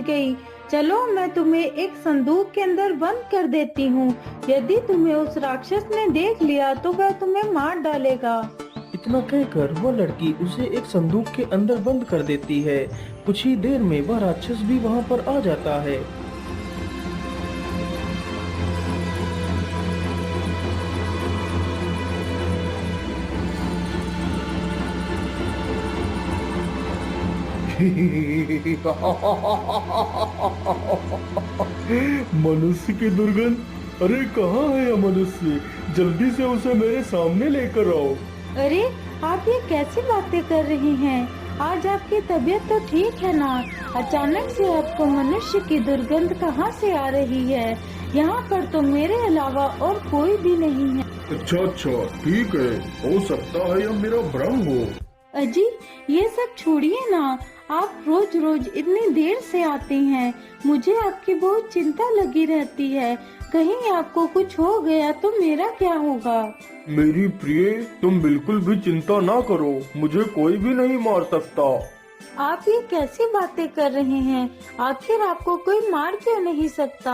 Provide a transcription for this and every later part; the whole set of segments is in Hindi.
गई। चलो मैं तुम्हें एक संदूक के अंदर बंद कर देती हूँ। यदि तुम्हें उस राक्षस ने देख लिया तो वह तुम्हें मार डालेगा। इतना कहकर वह लड़की उसे एक संदूक के अंदर बंद कर देती है। कुछ ही देर में वह राक्षस भी वहां पर आ जाता है। मनुष्य की दुर्गंध। अरे कहाँ है यह मनुष्य? जल्दी से उसे मेरे सामने लेकर आओ। अरे आप ये कैसी बातें कर रही हैं? आज आपकी तबीयत तो ठीक है ना? अचानक से आपको मनुष्य की दुर्गंध कहाँ से आ रही है? यहाँ पर तो मेरे अलावा और कोई भी नहीं है। अच्छा अच्छा ठीक है, हो सकता है यह मेरा भ्रम हो। अजी ये सब छोड़िए ना। आप रोज रोज इतनी देर से आती हैं। मुझे आपकी बहुत चिंता लगी रहती है। कहीं आपको कुछ हो गया तो मेरा क्या होगा? मेरी प्रिय, तुम बिल्कुल भी चिंता ना करो, मुझे कोई भी नहीं मार सकता। आप ये कैसी बातें कर रहे हैं? आखिर आपको कोई मार क्यों नहीं सकता?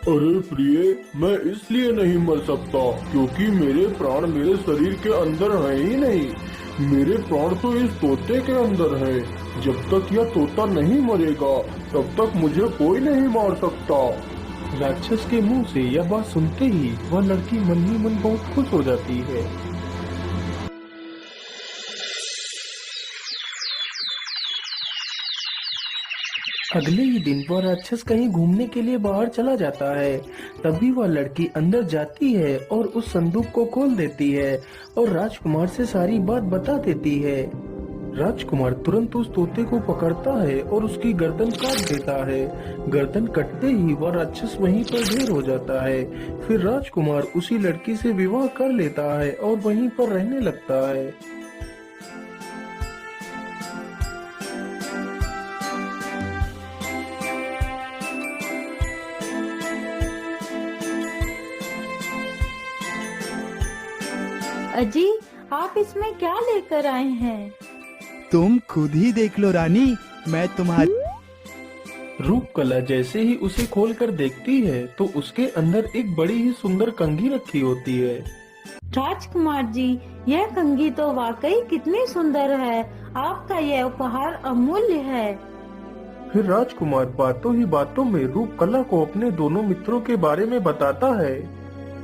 अरे प्रिय, मैं इसलिए नहीं मर सकता क्योंकि मेरे प्राण मेरे शरीर के अंदर है ही नहीं। मेरे प्राण तो इस तोते के अंदर है। जब तक यह तोता नहीं मरेगा तब तक मुझे कोई नहीं मार सकता। राक्षस के मुंह से यह बात सुनते ही वह लड़की मन ही मन बहुत खुश हो जाती है। अगले ही दिन वह राक्षस कहीं घूमने के लिए बाहर चला जाता है। तभी वह लड़की अंदर जाती है और उस संदूक को खोल देती है और राजकुमार से सारी बात बता देती है। राजकुमार तुरंत उस तोते को पकड़ता है और उसकी गर्दन काट देता है। गर्दन कटते ही वह राक्षस वहीं पर ढेर हो जाता है। फिर राजकुमार उसी लड़की से विवाह कर लेता है और वहीं पर रहने लगता है। अजी आप इसमें क्या लेकर आए हैं? तुम खुद ही देख लो रानी, मैं तुम्हारी। रूपकला जैसे ही उसे खोलकर देखती है तो उसके अंदर एक बड़ी ही सुंदर कंघी रखी होती है। राजकुमार जी, यह कंघी तो वाकई कितनी सुंदर है। आपका यह उपहार अमूल्य है। फिर राजकुमार बातों ही बातों में रूपकला को अपने दोनों मित्रों के बारे में बताता है।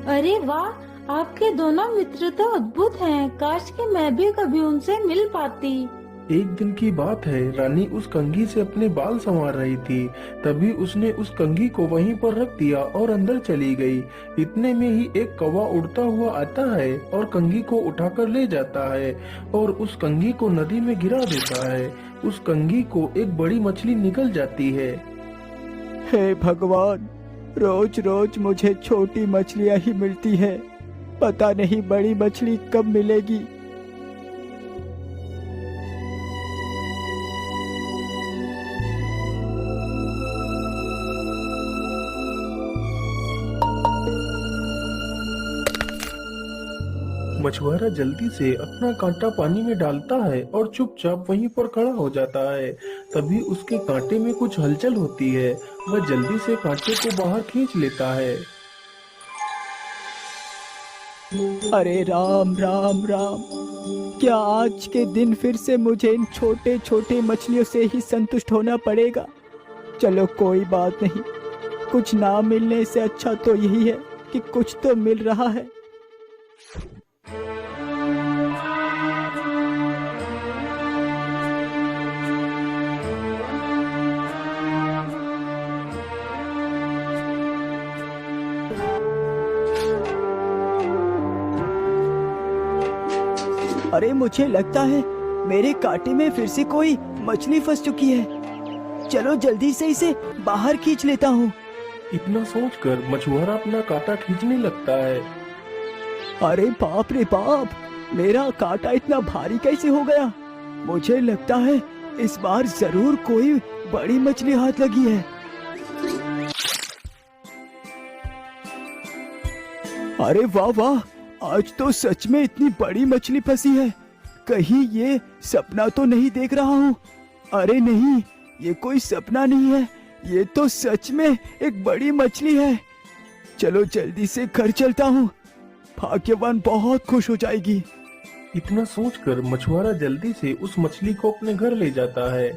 अरे वाह, आपके दोनों मित्र तो अद्भुत हैं। काश कि मैं भी कभी उनसे मिल पाती। एक दिन की बात है, रानी उस कंघी से अपने बाल संवार रही थी। तभी उसने उस कंघी को वहीं पर रख दिया और अंदर चली गई। इतने में ही एक कौवा उड़ता हुआ आता है और कंघी को उठाकर ले जाता है और उस कंघी को नदी में गिरा देता है। उस कंघी को एक बड़ी मछली निकल जाती है। हे भगवान, रोज रोज मुझे छोटी मछलियाँ ही मिलती है। पता नहीं बड़ी मछली कब मिलेगी। मछुआरा जल्दी से अपना कांटा पानी में डालता है और चुपचाप वहीं पर खड़ा हो जाता है। तभी उसके कांटे में कुछ हलचल होती है। वह जल्दी से कांटे को बाहर खींच लेता है। अरे राम राम राम, क्या आज के दिन फिर से मुझे इन छोटे छोटे मछलियों से ही संतुष्ट होना पड़ेगा? चलो कोई बात नहीं, कुछ ना मिलने से अच्छा तो यही है कि कुछ तो मिल रहा है। अरे मुझे लगता है मेरे कांटे में फिर से कोई मछली फंस चुकी है। चलो जल्दी से इसे बाहर खींच लेता हूँ। इतना सोचकर मछुआरा अपना कांटा खींचने लगता है। अरे बाप रे बाप, मेरा कांटा इतना भारी कैसे हो गया? मुझे लगता है इस बार जरूर कोई बड़ी मछली हाथ लगी है। अरे वाह वाह, आज तो सच में इतनी बड़ी मछली फंसी है। कहीं ये सपना तो नहीं देख रहा हूँ? अरे नहीं, ये कोई सपना नहीं है, ये तो सच में एक बड़ी मछली है। चलो जल्दी से घर चलता हूँ, भाग्यवान बहुत खुश हो जाएगी। इतना सोचकर मछुआरा जल्दी से उस मछली को अपने घर ले जाता है।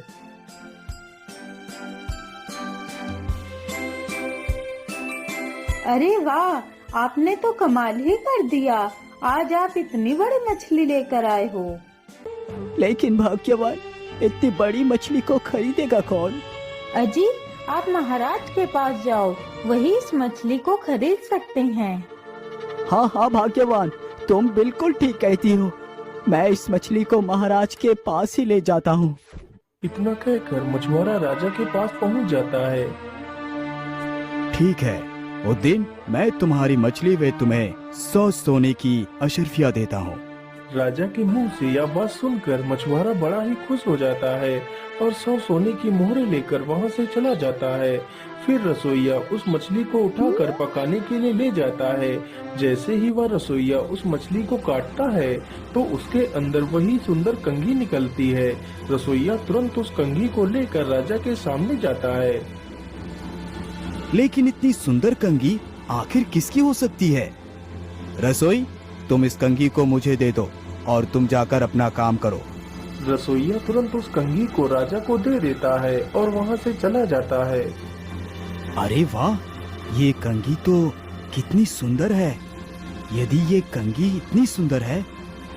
अरे वाह, आपने तो कमाल ही कर दिया। आज आप इतनी बड़ी मछली लेकर आए हो। लेकिन भाग्यवान, इतनी बड़ी मछली को खरीदेगा कौन? अजी, आप महाराज के पास जाओ, वही इस मछली को खरीद सकते हैं। हाँ हाँ भाग्यवान, तुम बिल्कुल ठीक कहती हो। मैं इस मछली को महाराज के पास ही ले जाता हूँ। इतना कहकर मछुआरा राजा के पास पहुंच जाता है। ठीक है, वो दिन मैं तुम्हारी मछली वे तुम्हें 100 सोने की अशर्फिया देता हूँ। राजा के मुंह से यह बात सुनकर मछुआरा बड़ा ही खुश हो जाता है और 100 सोने की मोहरें लेकर वहां से चला जाता है। फिर रसोइया उस मछली को उठाकर पकाने के लिए ले जाता है। जैसे ही वह रसोइया उस मछली को काटता है तो उसके अंदर वही सुंदर कंघी निकलती है। रसोइया तुरंत उस कंघी को लेकर राजा के सामने जाता है। लेकिन इतनी सुंदर कंघी आखिर किसकी हो सकती है? रसोई, तुम इस कंघी को मुझे दे दो और तुम जाकर अपना काम करो। रसोइया तुरंत उस कंघी को राजा को दे देता है और वहां से चला जाता है। अरे वाह, ये कंघी तो कितनी सुंदर है। यदि ये कंघी इतनी सुंदर है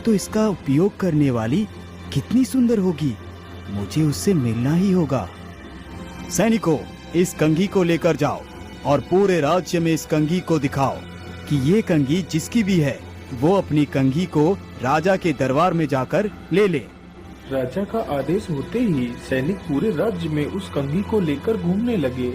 तो इसका उपयोग करने वाली कितनी सुंदर होगी। मुझे उससे मिलना ही होगा। सैनिकों, इस कंघी को लेकर जाओ और पूरे राज्य में इस कंघी को दिखाओ कि ये कंघी जिसकी भी है वो अपनी कंघी को राजा के दरबार में जाकर ले ले। राजा का आदेश होते ही सैनिक पूरे राज्य में उस कंघी को लेकर घूमने लगे।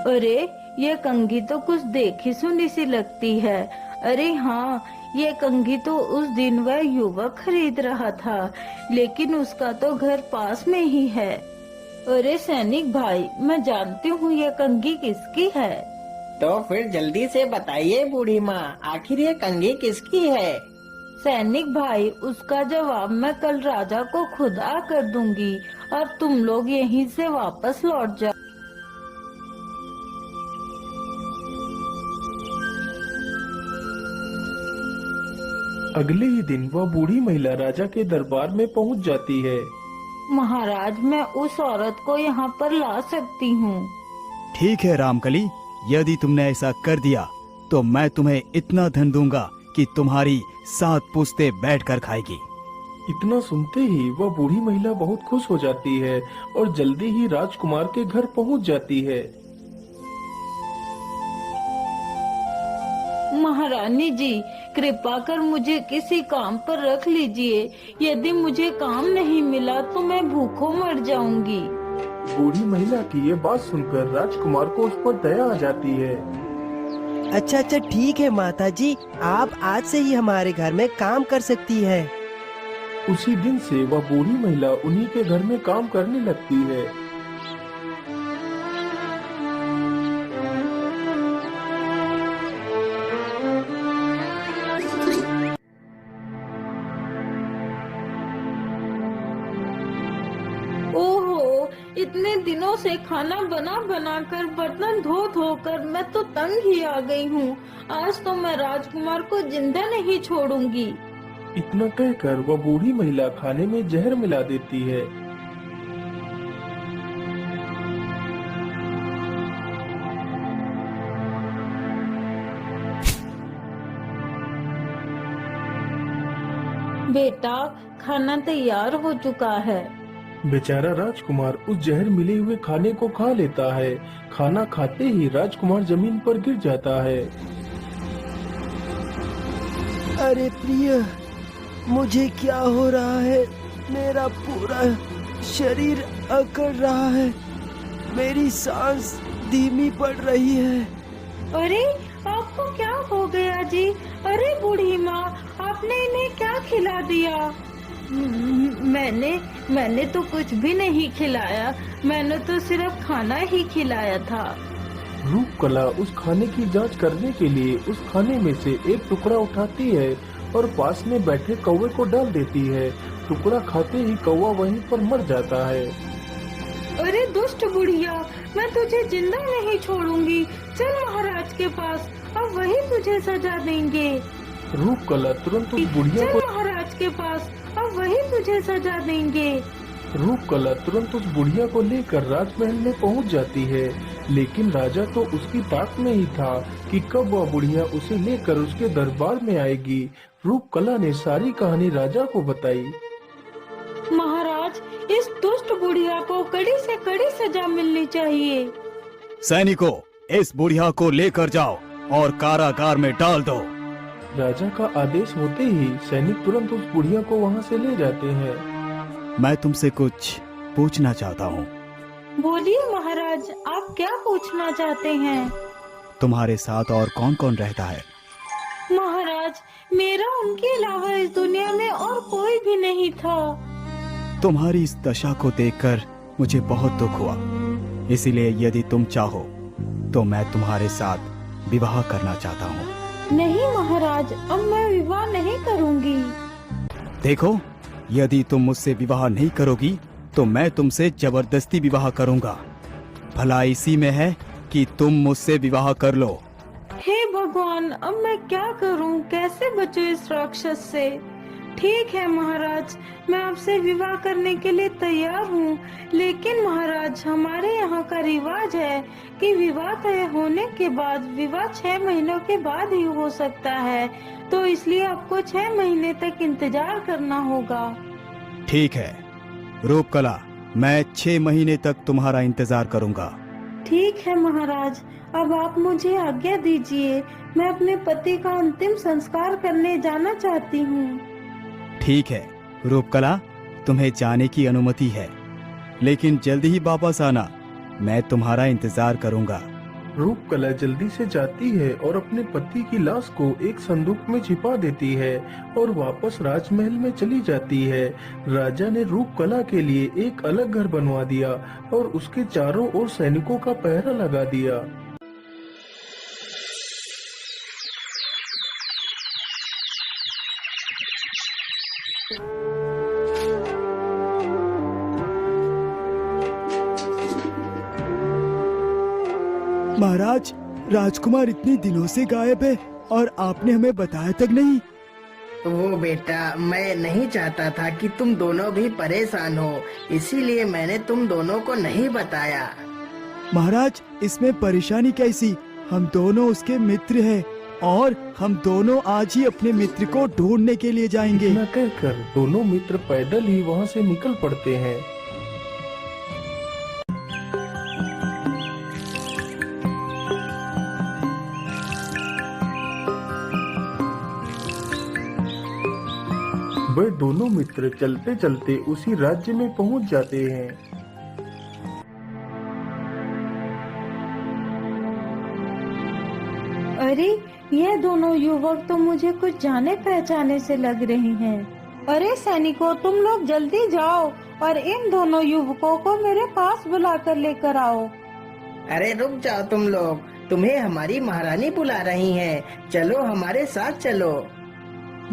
अरे, ये कंघी तो कुछ देखी सुनी सी लगती है। अरे हाँ, ये कंघी तो उस दिन वह युवक खरीद रहा था, लेकिन उसका तो घर पास में ही है। अरे सैनिक भाई, मैं जानती हूँ ये कंघी किसकी है। तो फिर जल्दी से बताइए बूढ़ी माँ, आखिर ये कंघी किसकी है? सैनिक भाई, उसका जवाब मैं कल राजा को खुद आकर दूंगी और तुम लोग यहीं से वापस लौट जाओ। अगले ही दिन वह बूढ़ी महिला राजा के दरबार में पहुंच जाती है। महाराज, मैं उस औरत को यहाँ पर ला सकती हूँ। ठीक है रामकली, यदि तुमने ऐसा कर दिया तो मैं तुम्हें इतना धन दूंगा कि तुम्हारी 7 पुश्तें बैठकर खाएगी। इतना सुनते ही वह बूढ़ी महिला बहुत खुश हो जाती है और जल्दी ही राजकुमार के घर पहुंच जाती है। महारानी जी, कृपा कर मुझे किसी काम पर रख लीजिए। यदि मुझे काम नहीं मिला तो मैं भूखों मर जाऊंगी। बूढ़ी महिला की ये बात सुनकर राजकुमार को उस पर दया आ जाती है। अच्छा अच्छा, ठीक है माता जी, आप आज से ही हमारे घर में काम कर सकती है। उसी दिन से वह बूढ़ी महिला उन्हीं के घर में काम करने लगती है। ओहो, इतने दिनों से खाना बना बना कर, बर्तन धो धो कर मैं तो तंग ही आ गई हूँ। आज तो मैं राजकुमार को जिंदा नहीं छोड़ूंगी। इतना कहकर वह बूढ़ी महिला खाने में जहर मिला देती है। बेटा, खाना तैयार हो चुका है। बेचारा राजकुमार उस जहर मिले हुए खाने को खा लेता है। खाना खाते ही राजकुमार जमीन पर गिर जाता है। अरे प्रिय, मुझे क्या हो रहा है? मेरा पूरा शरीर अकड़ रहा है, मेरी सांस धीमी पड़ रही है। अरे, आपको क्या हो गया जी? अरे बूढ़ी माँ, आपने इन्हें क्या खिला दिया? मैंने तो कुछ भी नहीं खिलाया। मैंने तो सिर्फ खाना ही खिलाया था। रूपकला उस खाने की जांच करने के लिए उस खाने में से एक टुकड़ा उठाती है और पास में बैठे कौवे को डाल देती है टुकड़ा खाते ही कौवा वहीं पर मर जाता है। अरे दुष्ट बुढ़िया, मैं तुझे जिंदा नहीं छोड़ूंगी। चल महाराज के पास, अब वही तुझे सजा देंगे। रूपकला तुरंत उस बुढ़िया चल को महाराज के पास, अब वही तुझे सजा देंगे। रूपकला तुरंत उस बुढ़िया को लेकर राजमहल में पहुंच जाती है, लेकिन राजा तो उसकी ताक में ही था कि कब वह बुढ़िया उसे लेकर उसके दरबार में आएगी। रूपकला ने सारी कहानी राजा को बताई। महाराज, इस दुष्ट बुढ़िया को कड़ी से कड़ी सजा मिलनी चाहिए। सैनिकों, इस बुढ़िया को लेकर जाओ और कारागार में डाल दो। राजा का आदेश होते ही सैनिक तुरंत उस बुढ़िया को वहां से ले जाते हैं। मैं तुमसे कुछ पूछना चाहता हूँ। बोलिए महाराज, आप क्या पूछना चाहते हैं? तुम्हारे साथ और कौन कौन रहता है? महाराज, मेरा उनके अलावा इस दुनिया में और कोई भी नहीं था। तुम्हारी इस दशा को देखकर मुझे बहुत दुख हुआ, इसीलिए यदि तुम चाहो तो मैं तुम्हारे साथ विवाह करना चाहता हूँ। नहीं महाराज, अब मैं विवाह नहीं करूँगी। देखो, यदि तुम मुझसे विवाह नहीं करोगी तो मैं तुमसे जबरदस्ती विवाह करूंगा। भला इसी में है कि तुम मुझसे विवाह कर लो। हे भगवान, अब मैं क्या करूं? कैसे बचूं इस राक्षस से? ठीक है महाराज, मैं आपसे विवाह करने के लिए तैयार हूँ, लेकिन महाराज हमारे यहाँ का रिवाज है कि विवाह तय होने के बाद विवाह 6 महीनों के बाद ही हो सकता है, तो इसलिए आपको 6 महीने तक इंतजार करना होगा। ठीक है रूपकला, मैं 6 महीने तक तुम्हारा इंतजार करूंगा। ठीक है महाराज, अब आप मुझे आज्ञा दीजिए, मैं अपने पति का अंतिम संस्कार करने जाना चाहती हूँ। ठीक है रूपकला, तुम्हें जाने की अनुमति है, लेकिन जल्दी ही वापस आना, मैं तुम्हारा इंतजार करूंगा। रूपकला जल्दी से जाती है और अपने पति की लाश को एक संदूक में छिपा देती है और वापस राजमहल में चली जाती है। राजा ने रूपकला के लिए एक अलग घर बनवा दिया और उसके चारों ओर सैनिकों का पहरा लगा दिया। महाराज, राजकुमार इतने दिनों से गायब है और आपने हमें बताया तक नहीं। वो बेटा, मैं नहीं चाहता था कि तुम दोनों भी परेशान हो, इसीलिए मैंने तुम दोनों को नहीं बताया। महाराज, इसमें परेशानी कैसी? हम दोनों उसके मित्र हैं और हम दोनों आज ही अपने मित्र को ढूंढने के लिए जाएंगे। इतना कहकर दोनों मित्र पैदल ही वहाँ से निकल पड़ते हैं। वे दोनों मित्र चलते चलते उसी राज्य में पहुंच जाते हैं। अरे, ये दोनों युवक तो मुझे कुछ जाने पहचाने से लग रहे हैं। अरे सैनिकों, तुम लोग जल्दी जाओ और इन दोनों युवकों को मेरे पास बुला कर लेकर आओ। अरे रुक जाओ तुम लोग, तुम्हें हमारी महारानी बुला रही हैं, चलो हमारे साथ चलो।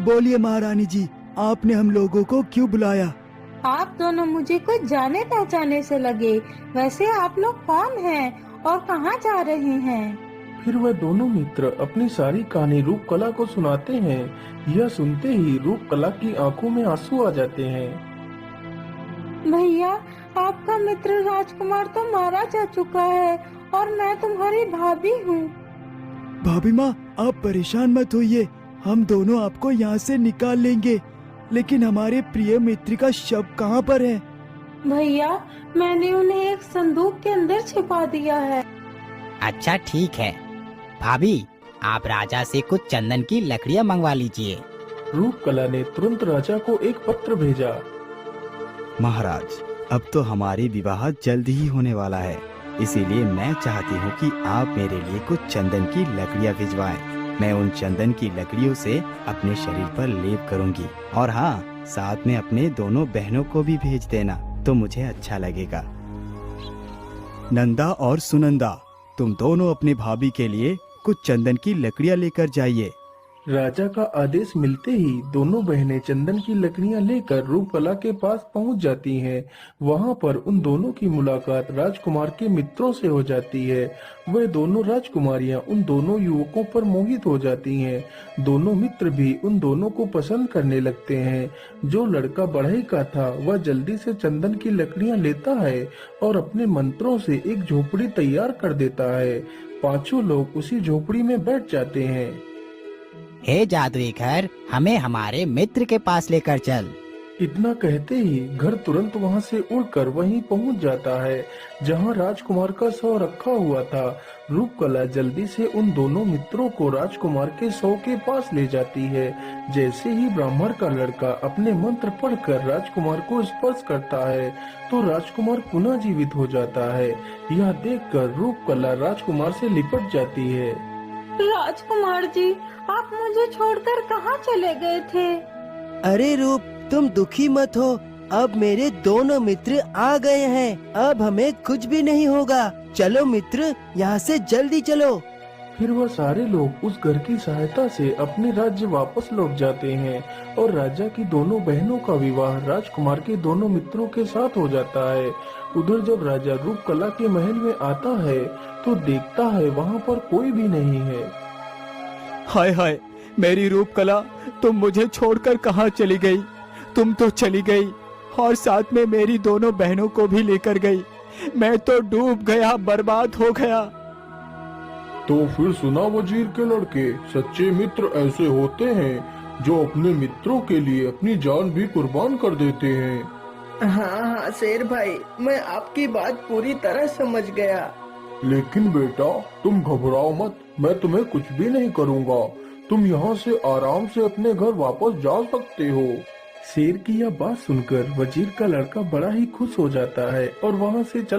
बोलिए महारानी जी, आपने हम लोगों को क्यों बुलाया? आप दोनों मुझे कुछ जाने पहचाने से लगे, वैसे आप लोग कौन हैं और कहाँ जा रहे हैं? फिर वह दोनों मित्र अपनी सारी कहानी रूपकला को सुनाते हैं। यह सुनते ही रूपकला की आंखों में आंसू आ जाते हैं। भैया, आपका मित्र राजकुमार तो मारा जा चुका है और मैं तुम्हारी भाभी हूँ। भाभी माँ, आप परेशान मत होइए, हम दोनों आपको यहाँ से निकाल लेंगे, लेकिन हमारे प्रिय मित्र का शव कहाँ पर है? भैया, मैंने उन्हें एक संदूक के अंदर छिपा दिया है। अच्छा ठीक है भाभी, आप राजा से कुछ चंदन की लकड़ियाँ मंगवा लीजिए। रूपकला ने तुरंत राजा को एक पत्र भेजा। महाराज, अब तो हमारी विवाह जल्द ही होने वाला है, इसीलिए मैं चाहती हूँ कि आप मेरे लिए कुछ चंदन की लकड़ियाँ भिजवाएं। मैं उन चंदन की लकड़ियों से अपने शरीर पर लेप करूंगी, और हाँ, साथ में अपने दोनों बहनों को भी भेज देना, तो मुझे अच्छा लगेगा। नंदा और सुनंदा, तुम दोनों अपनी भाभी के लिए कुछ चंदन की लकड़ियाँ लेकर जाइए। राजा का आदेश मिलते ही दोनों बहनें चंदन की लकड़ियां लेकर रूपकला के पास पहुंच जाती हैं। वहां पर उन दोनों की मुलाकात राजकुमार के मित्रों से हो जाती है। वह दोनों राजकुमारियां उन दोनों युवकों पर मोहित हो जाती हैं। दोनों मित्र भी उन दोनों को पसंद करने लगते हैं। जो लड़का बढ़ई का था वह जल्दी से चंदन की लकड़ियां लेता है और अपने मंत्रों से एक झोपड़ी तैयार कर देता है। पांचों लोग उसी झोपड़ी में बैठ जाते हैं। हे जादुई घर, हमें हमारे मित्र के पास लेकर चल। इतना कहते ही घर तुरंत वहां से उड़कर वहीं पहुंच जाता है जहां राजकुमार का शव रखा हुआ था। रूपकला जल्दी से उन दोनों मित्रों को राजकुमार के शव के पास ले जाती है। जैसे ही ब्राह्मण का लड़का अपने मंत्र पढ़कर राजकुमार को स्पर्श करता है तो राजकुमार पुनः जीवित हो जाता है। यह देखकर रूपकला राजकुमार से लिपट जाती है। राजकुमार जी, आप मुझे छोड़कर कहाँ चले गए थे? अरे रूप, तुम दुखी मत हो, अब मेरे दोनों मित्र आ गए हैं। अब हमें कुछ भी नहीं होगा। चलो मित्र, यहाँ से जल्दी चलो। फिर वह सारे लोग उस घर की सहायता से अपने राज्य वापस लौट जाते हैं और राजा की दोनों बहनों का विवाह राजकुमार के दोनों मित्रों के साथ हो जाता है। उधर जब राजा रूपकला के महल में आता है तो देखता है वहाँ पर कोई भी नहीं है। हाय हाय, मेरी रूपकला, तुम मुझे छोड़कर कहाँ चली गई? तुम तो चली गई और साथ में मेरी दोनों बहनों को भी लेकर गई। मैं तो डूब गया, बर्बाद हो गया। तो फिर सुना वजीर के लड़के, सच्चे मित्र ऐसे होते हैं जो अपने मित्रों के लिए अपनी जान भी कुर्बान कर देते हैं। हाँ हाँ शेर भाई, मैं आपकी बात पूरी तरह समझ गया। लेकिन बेटा, तुम घबराओ मत, मैं तुम्हें कुछ भी नहीं करूँगा। तुम यहाँ से आराम से अपने घर वापस जा सकते हो। शेर की यह बात सुनकर वजीर का लड़का बड़ा ही खुश हो जाता है और वहाँ से चल